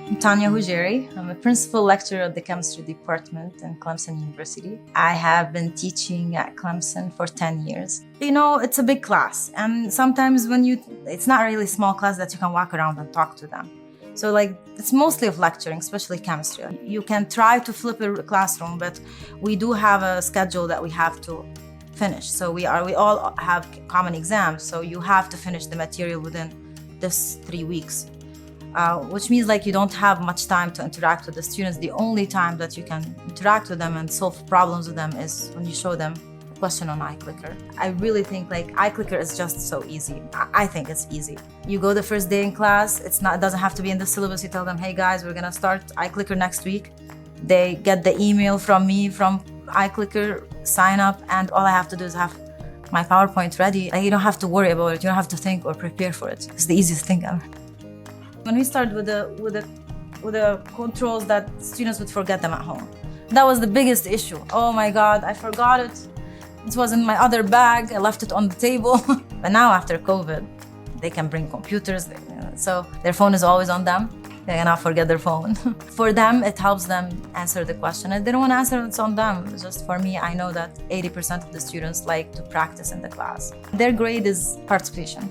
I'm Tania Houjeiry. I'm a principal lecturer at the chemistry department in Clemson University. I have been teaching at Clemson for 10 years. You know, it's a big class, and sometimes it's not really a small class that you can walk around and talk to them. So it's mostly of lecturing, especially chemistry. You can try to flip a classroom, but we do have a schedule that we have to finish. So we all have common exams, so you have to finish the material within this 3 weeks. Which means you don't have much time to interact with the students. The only time that you can interact with them and solve problems with them is when you show them a question on iClicker. I really think iClicker is just so easy. I think it's easy. You go the first day in class, it doesn't have to be in the syllabus. You tell them, hey guys, we're gonna start iClicker next week. They get the email from me from iClicker, sign up, and all I have to do is have my PowerPoint ready. You don't have to worry about it. You don't have to think or prepare for it. It's the easiest thing ever. When we started with the controls that students would forget them at home, that was the biggest issue. Oh my God, I forgot it. It was in my other bag. I left it on the table. But now after COVID, they can bring computers, so their phone is always on them. They cannot forget their phone. For them, it helps them answer the question. If they don't want to answer, it's on them. Just for me, I know that 80% of the students like to practice in the class. Their grade is participation.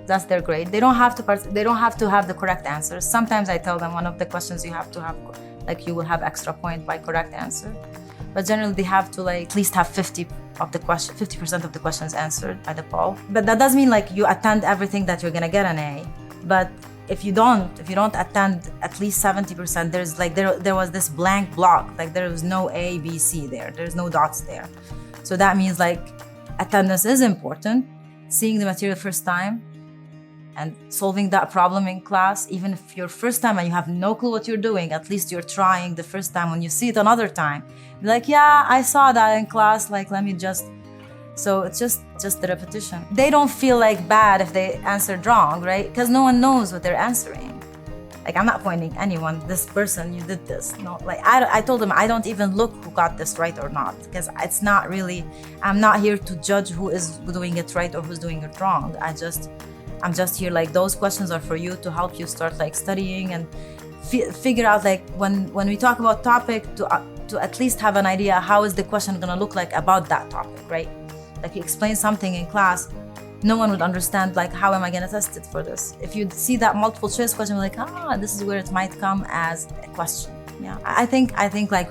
That's their grade. They don't have to have the correct answers. Sometimes I tell them one of the questions you have to have, you will have extra point by correct answer. But generally they have to at least have 50% of the questions answered by the poll. But that doesn't mean you attend everything that you're gonna get an A. But if you don't attend at least 70%, there was this blank block. There was no A, B, C there. There's no dots there. So that means attendance is important. Seeing the material first time and solving that problem in class, even if you're first time and you have no clue what you're doing, at least you're trying the first time. When you see it another time, you're yeah, I saw that in class, let me just. So it's just the repetition. They don't feel bad if they answered wrong, right? Because no one knows what they're answering. I'm not pointing anyone, this person, you did this. No, I told them I don't even look who got this right or not, because it's not really, I'm not here to judge who is doing it right or who's doing it wrong. I'm just here those questions are for you to help you start studying and figure out when we talk about topic to at least have an idea how is the question gonna look about that topic, right? You explain something in class, no one would understand how am I gonna test it for this? If you see that multiple choice question, this is where it might come as a question. Yeah, I think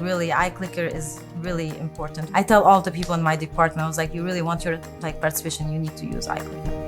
really iClicker is really important. I tell all the people in my department, I was you really want your participation, you need to use iClicker.